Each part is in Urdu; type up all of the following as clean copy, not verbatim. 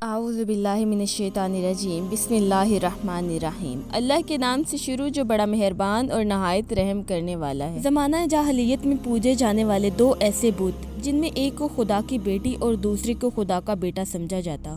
اعوذ باللہ من الشیطان الرجیم بسم اللہ الرحمن الرحیم۔ اللہ کے نام سے شروع جو بڑا مہربان اور نہایت رحم کرنے والا ہے۔ زمانہ جاہلیت میں پوجے جانے والے دو ایسے بت جن میں ایک کو خدا کی بیٹی اور دوسرے کو خدا کا بیٹا سمجھا جاتا،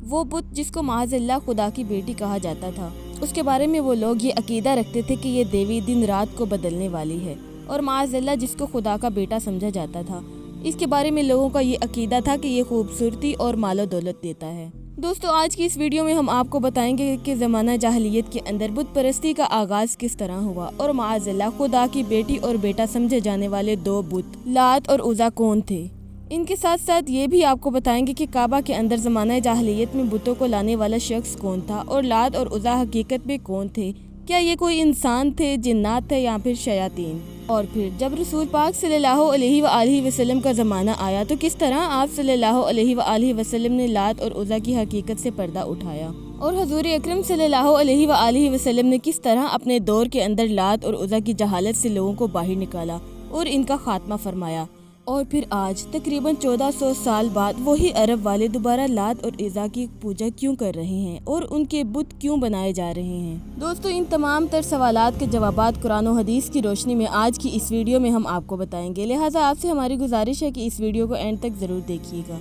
وہ بت جس کو معاذ اللہ خدا کی بیٹی کہا جاتا تھا، اس کے بارے میں وہ لوگ یہ عقیدہ رکھتے تھے کہ یہ دیوی دن رات کو بدلنے والی ہے، اور معاذ اللہ جس کو خدا کا بیٹا سمجھا جاتا تھا، اس کے بارے میں لوگوں کا یہ عقیدہ تھا کہ یہ خوبصورتی اور مال و دولت دیتا ہے۔ دوستو، آج کی اس ویڈیو میں ہم آپ کو بتائیں گے کہ زمانہ جاہلیت کے اندر بت پرستی کا آغاز کس طرح ہوا، اور معاذ اللہ خدا کی بیٹی اور بیٹا سمجھے جانے والے دو بت لات اور عزا کون تھے۔ ان کے ساتھ ساتھ یہ بھی آپ کو بتائیں گے کہ کعبہ کے اندر زمانہ جاہلیت میں بتوں کو لانے والا شخص کون تھا، اور لات اور عزا حقیقت میں کون تھے، کیا یہ کوئی انسان تھے، جنات تھے یا پھر شیاطین۔ اور پھر جب رسول پاک صلی اللہ علیہ وآلہ وسلم کا زمانہ آیا تو کس طرح آپ صلی اللہ علیہ وآلہ وسلم نے لات اور عزا کی حقیقت سے پردہ اٹھایا، اور حضور اکرم صلی اللہ علیہ وآلہ وسلم نے کس طرح اپنے دور کے اندر لات اور عزا کی جہالت سے لوگوں کو باہر نکالا اور ان کا خاتمہ فرمایا۔ اور پھر آج تقریباً 1400 سال بعد وہی عرب والے دوبارہ لات اور عزا کی پوجا کیوں کر رہے ہیں اور ان کے بت کیوں بنائے جا رہے ہیں۔ دوستو، ان تمام تر سوالات کے جوابات قرآن و حدیث کی روشنی میں آج کی اس ویڈیو میں ہم آپ کو بتائیں گے، لہٰذا آپ سے ہماری گزارش ہے کہ اس ویڈیو کو اینڈ تک ضرور دیکھیے گا۔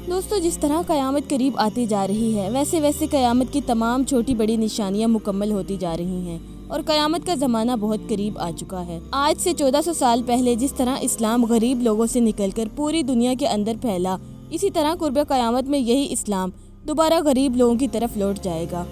دوستو، جس طرح قیامت قریب آتی جا رہی ہے ویسے ویسے قیامت کی تمام چھوٹی بڑی نشانیاں مکمل ہوتی جا رہی ہیں، اور قیامت کا زمانہ بہت قریب آ چکا ہے۔ آج سے 1400 سال پہلے جس طرح اسلام غریب لوگوں سے نکل کر پوری دنیا کے اندر پھیلا، اسی طرح قرب قیامت میں یہی اسلام دوبارہ غریب لوگوں کی طرف لوٹ جائے گا،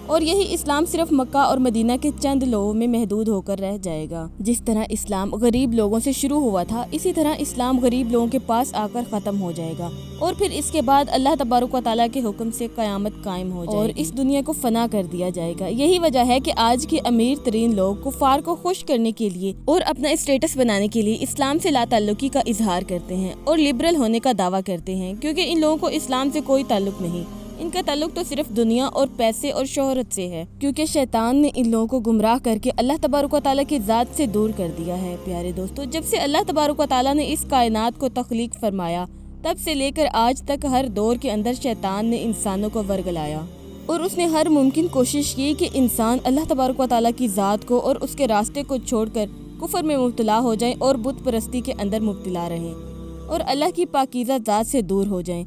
اور یہی اسلام صرف مکہ اور مدینہ کے چند لوگوں میں محدود ہو کر رہ جائے گا۔ جس طرح اسلام غریب لوگوں سے شروع ہوا تھا، اسی طرح اسلام غریب لوگوں کے پاس آ کر ختم ہو جائے گا، اور پھر اس کے بعد اللہ تبارک و تعالیٰ کے حکم سے قیامت قائم ہو جائے گی اور اس دنیا کو فنا کر دیا جائے گا۔ یہی وجہ ہے کہ آج کے امیر ترین لوگ کفار کو خوش کرنے کے لیے اور اپنا اسٹیٹس بنانے کے لیے اسلام سے لا تعلقی کا اظہار کرتے ہیں اور لبرل ہونے کا دعویٰ کرتے ہیں، کیونکہ ان لوگوں کو اسلام سے کوئی تعلق نہیں، ان کا تعلق تو صرف دنیا اور پیسے اور شہرت سے ہے، کیونکہ شیطان نے ان لوگوں کو گمراہ کر کے اللہ تبارک و تعالیٰ کی ذات سے دور کر دیا ہے۔ پیارے دوستو، جب سے اللہ تبارک و تعالیٰ نے اس کائنات کو تخلیق فرمایا، تب سے لے کر آج تک ہر دور کے اندر شیطان نے انسانوں کو ورگلایا، اور اس نے ہر ممکن کوشش کی کہ انسان اللہ تبارک و تعالیٰ کی ذات کو اور اس کے راستے کو چھوڑ کر کفر میں مبتلا ہو جائیں اور بت پرستی کے اندر مبتلا رہیں اور اللہ کی پاکیزہ ذات سے دور ہو جائیں۔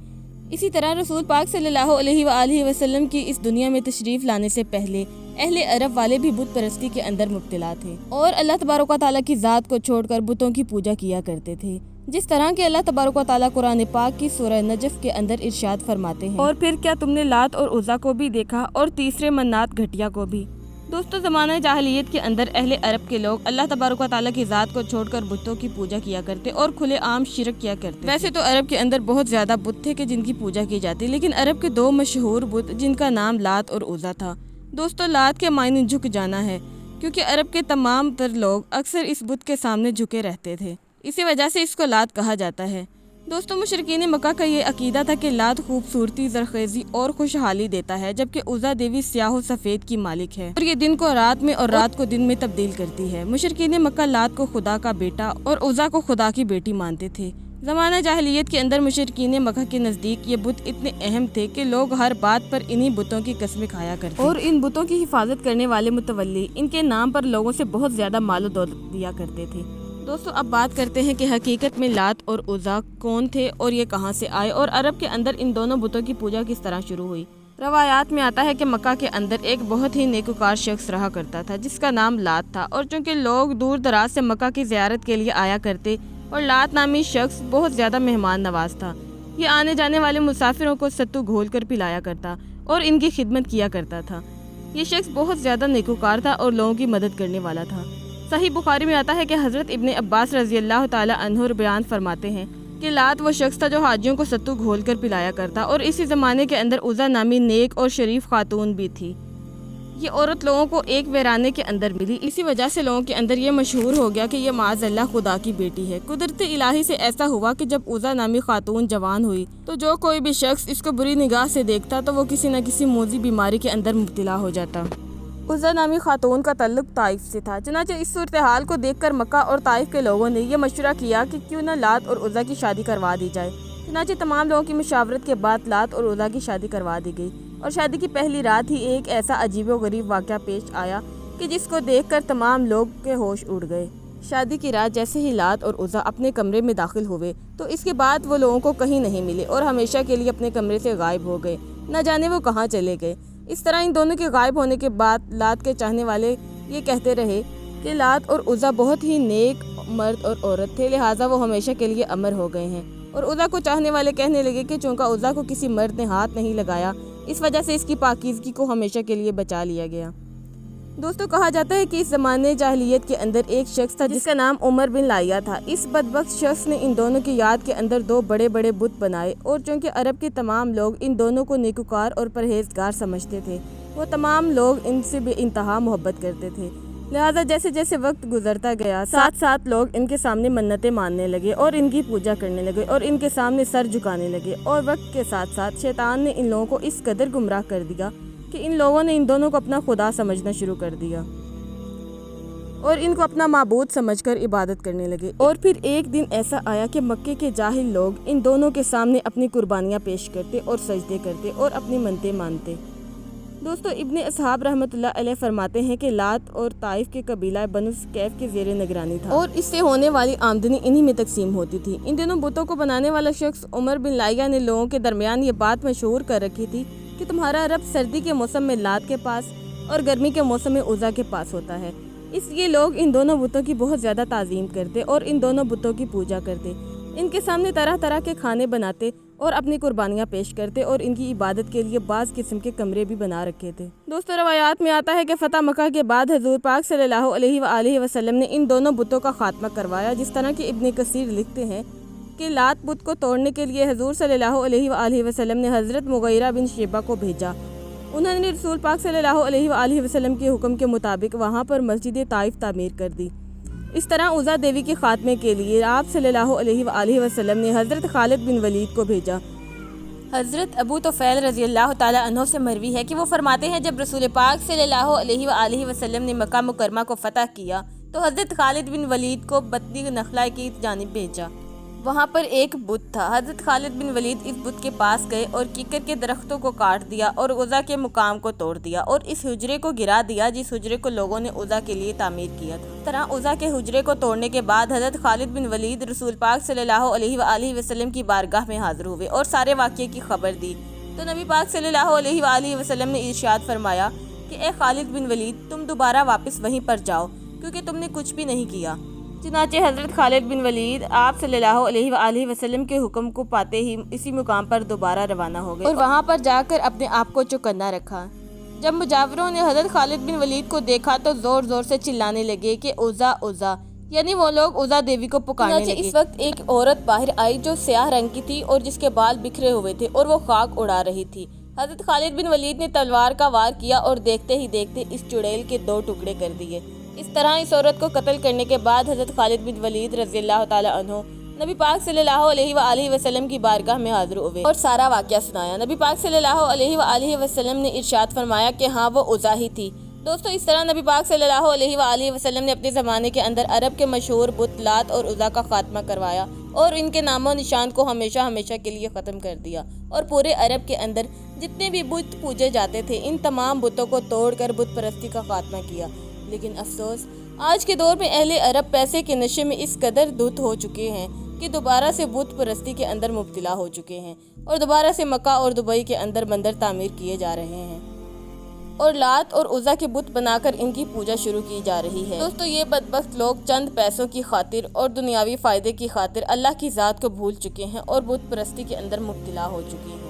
اسی طرح رسول پاک صلی اللہ علیہ وآلہ وسلم کی اس دنیا میں تشریف لانے سے پہلے اہل عرب والے بھی بت پرستی کے اندر مبتلا تھے اور اللہ تبارک و تعالیٰ کی ذات کو چھوڑ کر بتوں کی پوجا کیا کرتے تھے، جس طرح کہ اللہ تبارک و تعالیٰ قرآن پاک کی سورہ نجف کے اندر ارشاد فرماتے ہیں، اور پھر کیا تم نے لات اور عزا کو بھی دیکھا اور تیسرے منات گھٹیا کو بھی۔ دوستو، زمانہ جاہلیت کے اندر اہل عرب کے لوگ اللہ تبارک و تعالیٰ کی ذات کو چھوڑ کر بتوں کی پوجا کیا کرتے اور کھلے عام شرک کیا کرتے۔ ویسے تو عرب کے اندر بہت زیادہ بت تھے کہ جن کی پوجا کی جاتی، لیکن عرب کے دو مشہور بت جن کا نام لات اور عزا تھا۔ دوستو، لات کے معنی جھک جانا ہے، کیونکہ عرب کے تمام تر لوگ اکثر اس بت کے سامنے جھکے رہتے تھے، اسی وجہ سے اس کو لات کہا جاتا ہے۔ دوستو، مشرکین مکہ کا یہ عقیدہ تھا کہ لات خوبصورتی، زرخیزی اور خوشحالی دیتا ہے، جبکہ عزا دیوی سیاہ و سفید کی مالک ہے اور یہ دن کو رات میں اور رات کو دن میں تبدیل کرتی ہے۔ مشرکین مکہ لات کو خدا کا بیٹا اور عزا کو خدا کی بیٹی مانتے تھے۔ زمانہ جاہلیت کے اندر مشرکین مکہ کے نزدیک یہ بت اتنے اہم تھے کہ لوگ ہر بات پر انہی بتوں کی قسمیں کھایا کرتے اور ان بتوں کی حفاظت کرنے والے متولی ان کے نام پر لوگوں سے بہت زیادہ مال و دولت دیا کرتے تھے۔ دوستو، اب بات کرتے ہیں کہ حقیقت میں لات اور عزا کون تھے اور یہ کہاں سے آئے، اور عرب کے اندر ان دونوں بتوں کی پوجا کس طرح شروع ہوئی۔ روایات میں آتا ہے کہ مکہ کے اندر ایک بہت ہی نیکوکار شخص رہا کرتا تھا جس کا نام لات تھا، اور چونکہ لوگ دور دراز سے مکہ کی زیارت کے لیے آیا کرتے اور لات نامی شخص بہت زیادہ مہمان نواز تھا، یہ آنے جانے والے مسافروں کو ستو گھول کر پلایا کرتا اور ان کی خدمت کیا کرتا تھا۔ یہ شخص بہت زیادہ نیکوکار تھا اور لوگوں کی مدد کرنے والا تھا۔ صحیح بخاری میں آتا ہے کہ حضرت ابن عباس رضی اللہ تعالی عنہ بیان فرماتے ہیں کہ لات وہ شخص تھا جو حاجیوں کو ستو گھول کر پلایا کرتا، اور اسی زمانے کے اندر عزا نامی نیک اور شریف خاتون بھی تھی۔ یہ عورت لوگوں کو ایک ویرانے کے اندر ملی، اسی وجہ سے لوگوں کے اندر یہ مشہور ہو گیا کہ یہ معاذ اللہ خدا کی بیٹی ہے۔ قدرت الہی سے ایسا ہوا کہ جب عزا نامی خاتون جوان ہوئی تو جو کوئی بھی شخص اس کو بری نگاہ سے دیکھتا تو وہ کسی نہ کسی موذی بیماری کے اندر مبتلا ہو جاتا۔ عزا نامی خاتون کا تعلق طائف سے تھا، چنانچہ اس صورتحال کو دیکھ کر مکہ اور طائف کے لوگوں نے یہ مشورہ کیا کہ کیوں نہ لات اور عزا کی شادی کروا دی جائے، چنانچہ تمام لوگوں کی مشاورت کے بعد لات اور عزا کی شادی کروا دی گئی، اور شادی کی پہلی رات ہی ایک ایسا عجیب و غریب واقعہ پیش آیا کہ جس کو دیکھ کر تمام لوگ کے ہوش اڑ گئے۔ شادی کی رات جیسے ہی لات اور عزا اپنے کمرے میں داخل ہوئے تو اس کے بعد وہ لوگوں کو کہیں نہیں ملے اور ہمیشہ کے لیے اپنے کمرے سے غائب ہو گئے، نہ جانے وہ کہاں چلے گئے۔ اس طرح ان دونوں کے غائب ہونے کے بعد لات کے چاہنے والے یہ کہتے رہے کہ لات اور عزا بہت ہی نیک مرد اور عورت تھے، لہٰذا وہ ہمیشہ کے لیے امر ہو گئے ہیں۔ اور عزا کو چاہنے والے کہنے لگے کہ چونکہ عزا کو کسی مرد نے ہاتھ نہیں لگایا، اس وجہ سے اس کی پاکیزگی کو ہمیشہ کے لیے بچا لیا گیا۔ دوستو، کہا جاتا ہے کہ اس زمانے جاہلیت کے اندر ایک شخص تھا جس کا نام عمر بن لائیا تھا۔ اس بدبخت شخص نے ان دونوں کی یاد کے اندر 2 بڑے بڑے بت بنائے، اور چونکہ عرب کے تمام لوگ ان دونوں کو نیکوکار اور پرہیزگار سمجھتے تھے، وہ تمام لوگ ان سے بے انتہا محبت کرتے تھے، لہٰذا جیسے جیسے وقت گزرتا گیا ساتھ ساتھ لوگ ان کے سامنے منتیں ماننے لگے اور ان کی پوجا کرنے لگے اور ان کے سامنے سر جھکانے لگے، اور وقت کے ساتھ ساتھ شیطان نے ان لوگوں کو اس قدر گمراہ کر دیا کہ ان لوگوں نے ان دونوں کو اپنا خدا سمجھنا شروع کر دیا اور ان کو اپنا معبود سمجھ کر عبادت کرنے لگے۔ اور پھر ایک دن ایسا آیا کہ مکے کے جاہل لوگ ان دونوں کے سامنے اپنی قربانیاں پیش کرتے اور سجدے کرتے اور اپنی منتیں مانتے۔ دوستو، ابن اصحاب رحمۃ اللہ علیہ فرماتے ہیں کہ لات اور طائف کے قبیلہ بنو ثقیف کے زیر نگرانی تھا، اور اس سے ہونے والی آمدنی انہی میں تقسیم ہوتی تھی۔ ان دونوں بتوں کو بنانے والا شخص عمر بن لائیا نے لوگوں کے درمیان یہ بات مشہور کر رکھی تھی کہ تمہارا رب سردی کے موسم میں لات کے پاس اور گرمی کے موسم میں عزا کے پاس ہوتا ہے۔ اس لیے لوگ ان دونوں بتوں کی بہت زیادہ تعظیم کرتے اور ان دونوں بتوں کی پوجا کرتے، ان کے سامنے طرح طرح کے کھانے بناتے اور اپنی قربانیاں پیش کرتے، اور ان کی عبادت کے لیے بعض قسم کے کمرے بھی بنا رکھے تھے۔ دوستو، روایات میں آتا ہے کہ فتح مکہ کے بعد حضور پاک صلی اللہ علیہ وآلہ وسلم نے ان دونوں بتوں کا خاتمہ کروایا، جس طرح کہ ابن کثیر لکھتے ہیں کہ لات بت کو توڑنے کے لیے حضور صلی اللہ علیہ وآلہ وسلم نے حضرت مغیرہ بن شیبہ کو بھیجا۔ انہوں نے رسول پاک صلی اللہ علیہ وآلہ وسلم کے حکم کے مطابق وہاں پر مسجد طائف تعمیر کر دی۔ اس طرح عزا دیوی کے خاتمے کے لیے آپ صلی اللہ علیہ وآلہ وسلم نے حضرت خالد بن ولید کو بھیجا۔ حضرت ابو طفیل رضی اللہ تعالیٰ عنہ سے مروی ہے کہ وہ فرماتے ہیں جب رسول پاک صلی اللہ علیہ وآلہ وسلم نے مکہ مکرمہ کو فتح کیا تو حضرت خالد بن ولید کو بطنی نخلہ کی جانب بھیجا۔ وہاں پر ایک بت تھا۔ حضرت خالد بن ولید اس بت کے پاس گئے اور کیکر کے درختوں کو کاٹ دیا اور عزا کے مقام کو توڑ دیا اور اس حجرے کو گرا دیا جس حجرے کو لوگوں نے عزا کے لیے تعمیر کیا تھا۔ اس طرح عزا کے حجرے کو توڑنے کے بعد حضرت خالد بن ولید رسول پاک صلی اللہ علیہ وآلہ وسلم کی بارگاہ میں حاضر ہوئے اور سارے واقعے کی خبر دی، تو نبی پاک صلی اللہ علیہ وآلہ وسلم نے ارشاد فرمایا کہ اے خالد بن ولید، تم دوبارہ واپس وہیں پر جاؤ کیونکہ تم نے کچھ بھی نہیں کیا۔ چنانچہ حضرت خالد بن ولید آپ صلی اللہ علیہ وآلہ وسلم کے حکم کو پاتے ہی اسی مقام پر دوبارہ روانہ ہو گئے اور وہاں پر جا کر اپنے آپ کو چوکنا رکھا۔ جب مجاوروں نے حضرت خالد بن ولید کو دیکھا تو زور زور سے چلانے لگے کہ عزا عزا، یعنی وہ لوگ عزا دیوی کو پکارنے لگے۔ اس وقت ایک عورت باہر آئی جو سیاہ رنگ کی تھی اور جس کے بال بکھرے ہوئے تھے اور وہ خاک اڑا رہی تھی۔ حضرت خالد بن ولید نے تلوار کا وار کیا اور دیکھتے ہی دیکھتے اس چڑیل کے 2 ٹکڑے کر دیے۔ اس طرح اس عورت کو قتل کرنے کے بعد حضرت خالد بن ولید رضی اللہ تعالیٰ عنہ نبی پاک صلی اللہ علیہ وآلہ وسلم کی بارگاہ میں حاضر ہوئے اور سارا واقعہ سنایا۔ نبی پاک صلی اللہ علیہ وآلہ وسلم نے ارشاد فرمایا کہ ہاں وہ عزا ہی تھی۔ دوستو، اس طرح نبی پاک صلی اللہ علیہ وآلہ وسلم نے اپنے زمانے کے اندر عرب کے مشہور بت لات اور عزا کا خاتمہ کروایا اور ان کے نام و نشان کو ہمیشہ ہمیشہ کے لیے ختم کر دیا، اور پورے عرب کے اندر جتنے بھی بت پوجے جاتے تھے ان تمام بتوں کو توڑ کر بت پرستی کا خاتمہ کیا۔ لیکن افسوس، آج کے دور میں اہل عرب پیسے کے نشے میں اس قدر دھت ہو چکے ہیں کہ دوبارہ سے بت پرستی کے اندر مبتلا ہو چکے ہیں اور دوبارہ سے مکہ اور دبئی کے اندر مندر تعمیر کیے جا رہے ہیں اور لات اور عزا کے بت بنا کر ان کی پوجا شروع کی جا رہی ہے۔ دوستو، یہ بدبخت لوگ چند پیسوں کی خاطر اور دنیاوی فائدے کی خاطر اللہ کی ذات کو بھول چکے ہیں اور بت پرستی کے اندر مبتلا ہو چکے ہیں۔